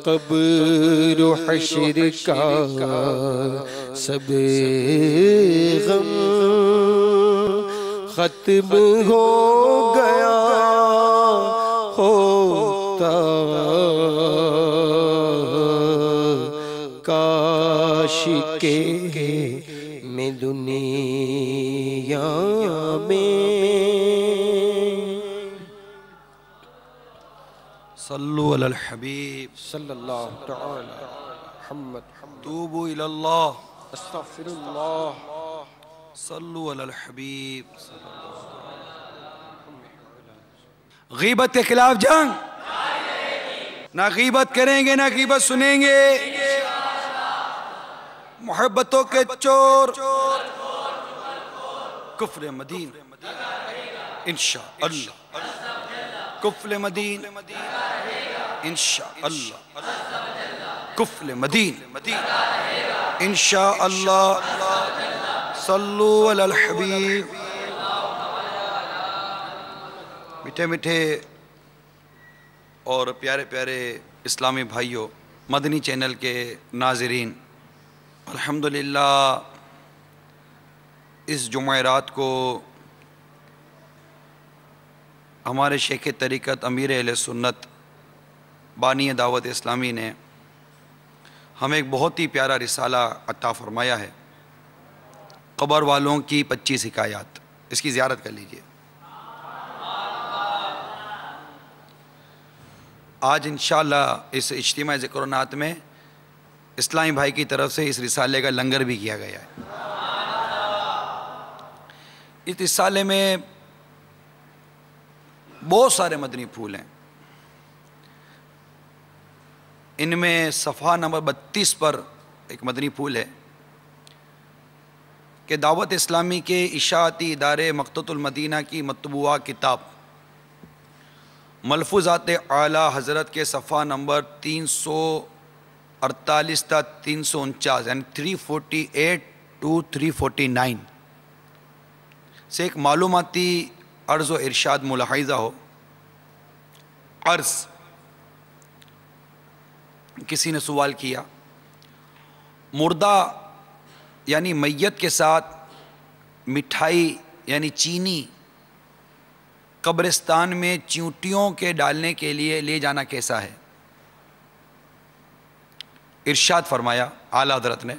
قبر و حشر کا سب غم ختم ہو گیا ہوتا، کاش کہ میں دنیا میں صلو علی الحبیب صلی اللہ تعالی محمد توبوا الی اللہ استغفر اللہ صلو علی الحبیب. غیبت کے خلاف جنگ، نہ غیبت کریں گے نہ غیبت سنیں گے. محبتوں کے چور کفر مدین انشاءاللہ، کفر مدین انشاءاللہ، کفر مدین انشاءاللہ. صلو علی الحبیب. میٹھے میٹھے اور پیارے پیارے اسلامی بھائیوں، مدنی چینل کے ناظرین، الحمدللہ اس جمعرات کو ہمارے شیخ طریقت امیر اہل سنت بانی دعوت اسلامی نے ہمیں ایک بہت ہی پیارا رسالہ عطا فرمایا ہے، قبر والوں کی 25 حکایات. اس کی زیارت کر لیجئے. آج انشاءاللہ اس اجتماع ذکر و نعت میں اسلامی بھائی کی طرف سے اس رسالے کا لنگر بھی کیا گیا ہے. اس رسالے میں بہت سارے مدنی پھول ہیں. ان میں صفحہ نمبر 32 پر ایک مدنی پھول ہے کہ دعوت اسلامی کے اشاعتی ادارے مقتۃ المدینہ کی مطبوعہ کتاب ملفوظات اعلیٰ حضرت کے صفحہ نمبر 348 تا 349 یعنی 348 to 349 سے ایک معلوماتی عرض و ارشاد ملاحظہ ہو. عرض کسی نے سوال کیا، مردہ یعنی میت کے ساتھ مٹھائی یعنی چینی قبرستان میں چیونٹیوں کے ڈالنے کے لیے لے جانا کیسا ہے؟ ارشاد فرمایا اعلیٰ حضرت نے،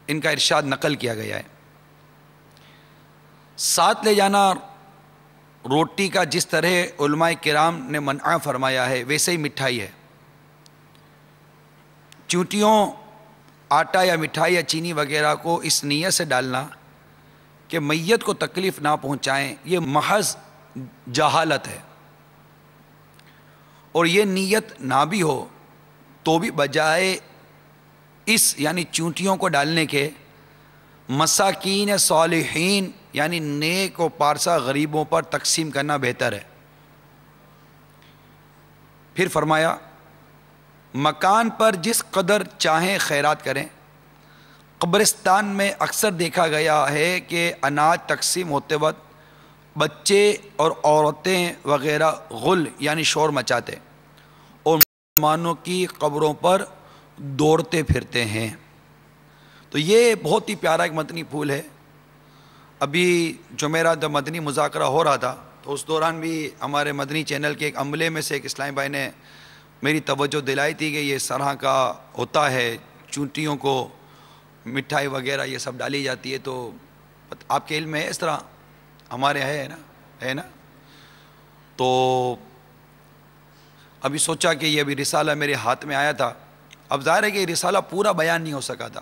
ان کا ارشاد نقل کیا گیا ہے، ساتھ لے جانا روٹی کا جس طرح علماء کرام نے منع فرمایا ہے ویسے ہی مٹھائی ہے. چیونٹیوں آٹا یا مٹھائی یا چینی وغیرہ کو اس نیت سے ڈالنا کہ میت کو تکلیف نہ پہنچائیں، یہ محض جہالت ہے. اور یہ نیت نہ بھی ہو تو بھی بجائے اس یعنی چیونٹیوں کو ڈالنے کے مساکین صالحین یعنی نیک و پارسا غریبوں پر تقسیم کرنا بہتر ہے. پھر فرمایا مکان پر جس قدر چاہیں خیرات کریں. قبرستان میں اکثر دیکھا گیا ہے کہ اناج تقسیم ہوتے وقت بچے اور عورتیں وغیرہ غل یعنی شور مچاتے اور مسلمانوں کی قبروں پر دوڑتے پھرتے ہیں. تو یہ بہت ہی پیارا ایک مدنی پھول ہے. ابھی جمعرات جب مدنی مذاکرہ ہو رہا تھا تو اس دوران بھی ہمارے مدنی چینل کے ایک عملے میں سے ایک اسلامی بھائی نے میری توجہ دلائی تھی کہ یہ اس طرح کا ہوتا ہے، چونٹیوں کو مٹھائی وغیرہ یہ سب ڈالی جاتی ہے. تو آپ کے علم میں ہے اس طرح؟ ہمارے ہے نا. تو ابھی سوچا کہ یہ ابھی رسالہ میرے ہاتھ میں آیا تھا. اب ظاہر ہے کہ یہ رسالہ پورا بیان نہیں ہو سکا تھا،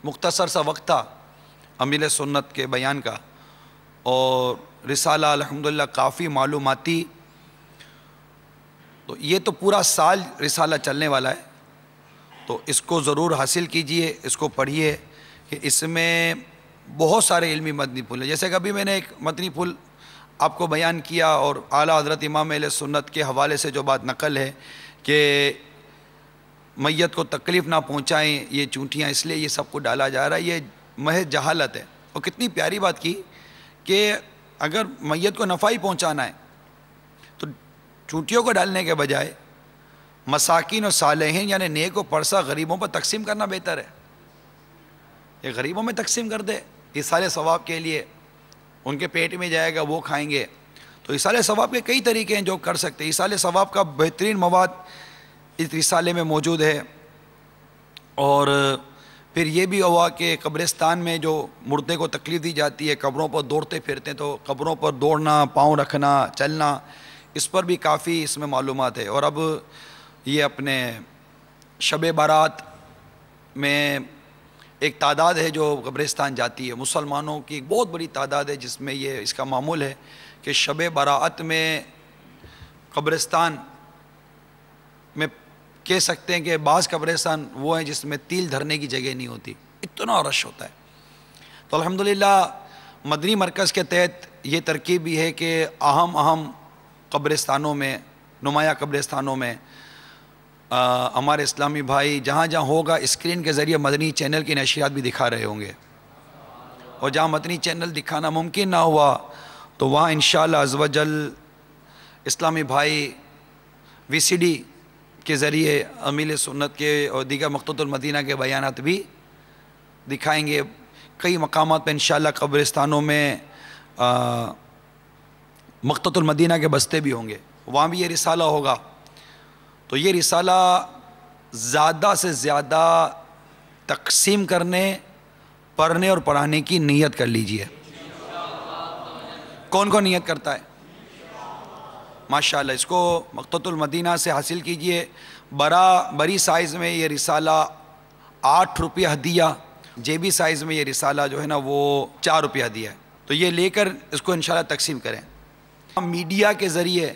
مختصر سا وقت تھا امیر سنت کے بیان کا، اور رسالہ الحمدللہ کافی معلوماتی. تو یہ تو پورا سال رسالہ چلنے والا ہے، تو اس کو ضرور حاصل کیجئے، اس کو پڑھیے کہ اس میں بہت سارے علمی مدنی پھول ہیں. جیسے کہ ابھی میں نے ایک مدنی پھول آپ کو بیان کیا اور اعلیٰ حضرت امام اہل سنت کے حوالے سے جو بات نقل ہے کہ میت کو تکلیف نہ پہنچائیں یہ چونٹیاں، اس لیے یہ سب کو ڈالا جا رہا ہے، یہ محض جہالت ہے. اور کتنی پیاری بات کی کہ اگر میت کو نفع ہی پہنچانا ہے تو چونٹیوں کو ڈالنے کے بجائے مساکین و صالحین یعنی نیک و پرسا غریبوں پر تقسیم کرنا بہتر ہے. یہ غریبوں میں تقسیم کر دے ایصال ثواب کے لیے، ان کے پیٹ میں جائے گا، وہ کھائیں گے. تو ایصال ثواب کے کئی طریقے ہیں جو کر سکتے ہیں. ایصال ثواب کا بہترین مواد اس رسالے میں موجود ہے. اور پھر یہ بھی ہوا کہ قبرستان میں جو مردے کو تکلیف دی جاتی ہے، قبروں پر دوڑتے پھرتے ہیں، تو قبروں پر دوڑنا، پاؤں رکھنا، چلنا، اس پر بھی کافی اس میں معلومات ہے. اور اب یہ اپنے شب بارات میں ایک تعداد ہے جو قبرستان جاتی ہے، مسلمانوں کی ایک بہت بڑی تعداد ہے جس میں یہ اس کا معمول ہے کہ شب بارات میں قبرستان میں کہہ سکتے ہیں کہ بعض قبرستان وہ ہیں جس میں تیل دھرنے کی جگہ نہیں ہوتی، اتنا رش ہوتا ہے. تو الحمدللہ مدنی مرکز کے تحت یہ ترکیب بھی ہے کہ اہم قبرستانوں میں، نمایاں قبرستانوں میں ہمارے اسلامی بھائی جہاں جہاں ہوگا اسکرین کے ذریعے مدنی چینل کی نشریات بھی دکھا رہے ہوں گے. اور جہاں مدنی چینل دکھانا ممکن نہ ہوا تو وہاں انشاءاللہ عز و جل اسلامی بھائی وی سی ڈی کے ذریعے امیل سنت کے اور دیگر مقتوط المدینہ کے بیانات بھی دکھائیں گے. کئی مقامات پہ انشاءاللہ قبرستانوں میں مقتوط المدینہ کے بستے بھی ہوں گے، وہاں بھی یہ رسالہ ہوگا. تو یہ رسالہ زیادہ سے زیادہ تقسیم کرنے، پڑھنے اور پڑھانے کی نیت کر لیجئے. کون کون نیت کرتا ہے؟ ماشاءاللہ اس کو مقتوط المدینہ سے حاصل کیجئے. بڑی سائز میں یہ رسالہ 8 روپیہ ہدیہ، جیبی سائز میں یہ رسالہ جو ہے نا وہ 4 روپیہ ہدیہ ہے. تو یہ لے کر اس کو انشاءاللہ تقسیم کریں. میڈیا کے ذریعے،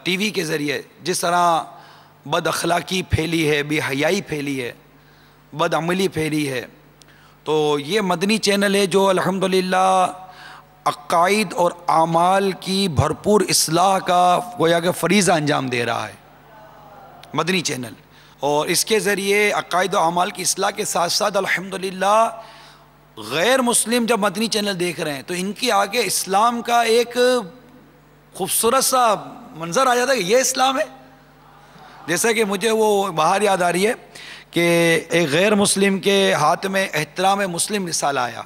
ٹی وی کے ذریعے جس طرح بد اخلاقی پھیلی ہے، بے حیائی پھیلی ہے، بد عملی پھیلی ہے، تو یہ مدنی چینل ہے جو الحمدللہ عقائد اور اعمال کی بھرپور اصلاح کا گویا کہ فریضہ انجام دے رہا ہے مدنی چینل. اور اس کے ذریعے عقائد و اعمال کی اصلاح کے ساتھ ساتھ الحمدللہ غیر مسلم جب مدنی چینل دیکھ رہے ہیں تو ان کی آگے اسلام کا ایک خوبصورت سا منظر آ جاتا ہے کہ یہ اسلام ہے. جیسا کہ مجھے وہ باہر یاد آ رہی ہے کہ ایک غیر مسلم کے ہاتھ میں احترام مسلم رسالہ آیا.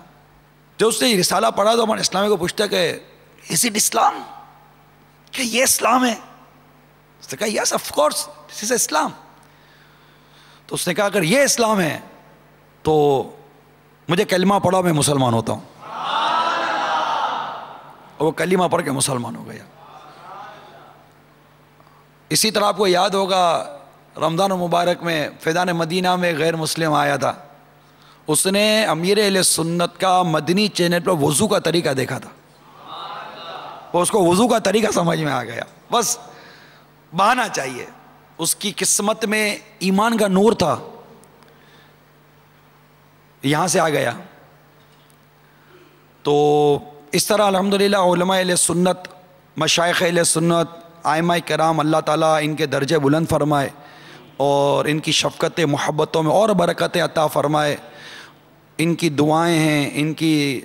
جو اس نے یہ رسالہ پڑھا تو ہمارے اسلامی کو پوچھتا کہ is it اسلام؟ کہ یہ اسلام ہے؟ اس نے کہا yes of course this is اسلام. تو اس نے کہا اگر یہ اسلام ہے تو مجھے کلمہ پڑھا میں مسلمان ہوتا ہوں. اور وہ کلمہ پڑھ کے مسلمان ہو گیا. اسی طرح آپ کو یاد ہوگا رمضان المبارک میں فیضان مدینہ میں غیر مسلم آیا تھا، اس نے امیر اہل سنت کا مدنی چینل پر وضو کا طریقہ دیکھا تھا، وہ اس کو وضو کا طریقہ سمجھ میں آ گیا. بس بہانا چاہیے، اس کی قسمت میں ایمان کا نور تھا، یہاں سے آ گیا. تو اس طرح الحمدللہ علماء اہل سنت، مشائخ اہل سنت، ائمہ کرام اللہ تعالیٰ ان کے درجے بلند فرمائے اور ان کی شفقت محبتوں میں اور برکتیں عطا فرمائے. ان کی دعائیں ہیں، ان کی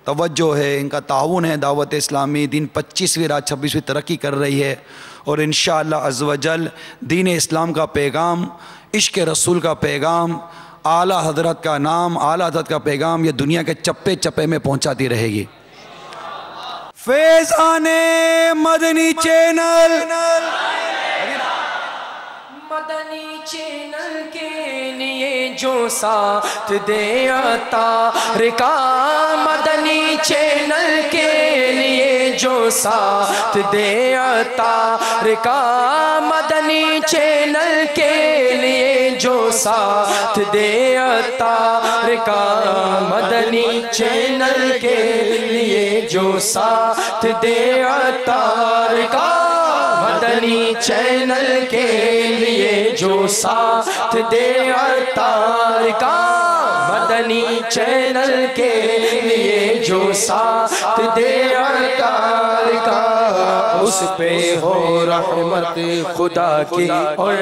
توجہ ہے، ان کا تعاون ہے. دعوت اسلامی دین 25ویں رات 26ویں ترقی کر رہی ہے اور انشاءاللہ عز و جل دین اسلام کا پیغام، عشق رسول کا پیغام، اعلیٰ حضرت کا نام، اعلیٰ حضرت کا پیغام یہ دنیا کے چپے چپے میں پہنچاتی رہے گی. فیضان مدنی چینل، مدنی چینل کے لیے جو ساتھ دے عطار کا، مدنی چینل کے لیے جو ساتھ دے عطار کا، مدنی چینل کے لیے جو ساتھ دے عطار کا، مدنی چینل کے لیے جو ساتھ دے عطار کا، مدنی چینل کے لیے جو ساتھ دے عطار کا، مدنی چینل کے لیے جو ساتھ دے عطار کا، اس پہ ہو رحمت خدا کی اور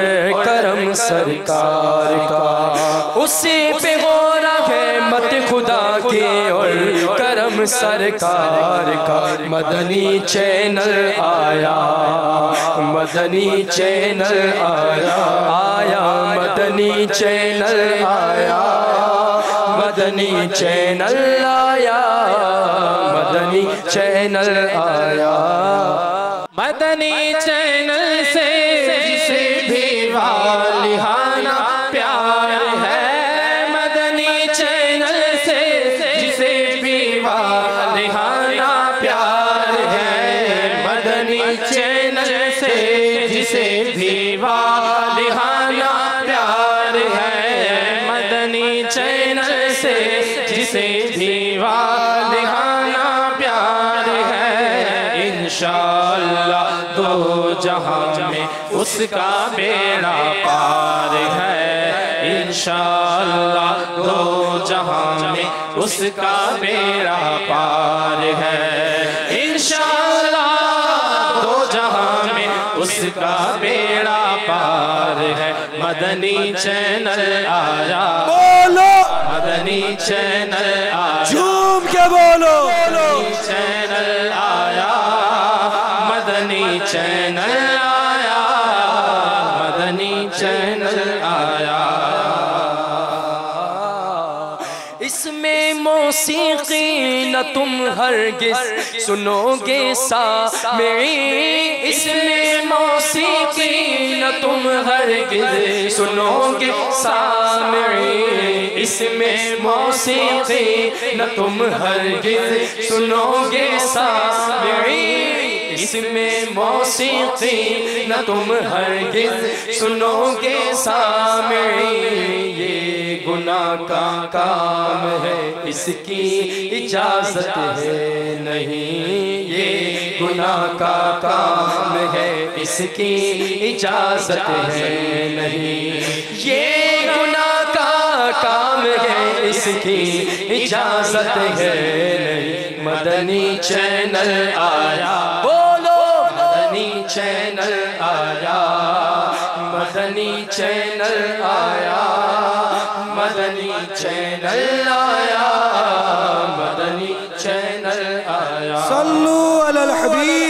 کرم سرکار کا، اس پہ ہو رحمت خدا کی اور کرم سرکار کا. مدنی چینل آیا، مدنی چینل آیا آیا مدنی چینل آیا مدنی چینل آیا مدنی چینل آیا مدنی چینل سے جسے بھی والہانہ پیار ہے مدنی چینل سے جسے بھی والہانہ پیار ہے مدنی چینل سے جسے بھی والہانہ پیار ہے مدنی چینل سے جسے بھی والہانہ پیار ہے انشاءاللہ دو جہاں میں اس کا بیڑا پار ہے انشاءاللہ دو جہاں میں اس کا بیڑا پار ہے انشاءاللہ دو جہاں میں اس کا بیڑا پار ہے مدنی چینل آیا بولو مدنی چینل آیا جھوم کے بولو مدنی چینل آیا مدنی چینل آیا مدنی چینل آیا اس میں موسیقی نہ تم ہرگز سنو گے سامعین اس میں موسیقی نہ تم ہرگز سنو گے سامعین اس میں موسیقی نہ تم ہرگز سنو گے سامعین اس میں موسیقی نہ تم ہرگز سنو گے سامعین یہ گناہ کا کام ہے اس کی اجازت ہے نہیں یہ گناہ کا کام ہے اس کی اجازت ہے نہیں یہ گناہ کا کام ہے اس کی اجازت ہے نہیں مدنی چینل آیا بولو مدنی چینل آیا مدنی چینل آیا مدنی چینل آیا مدنی چینل آیا صلو علی الحبیب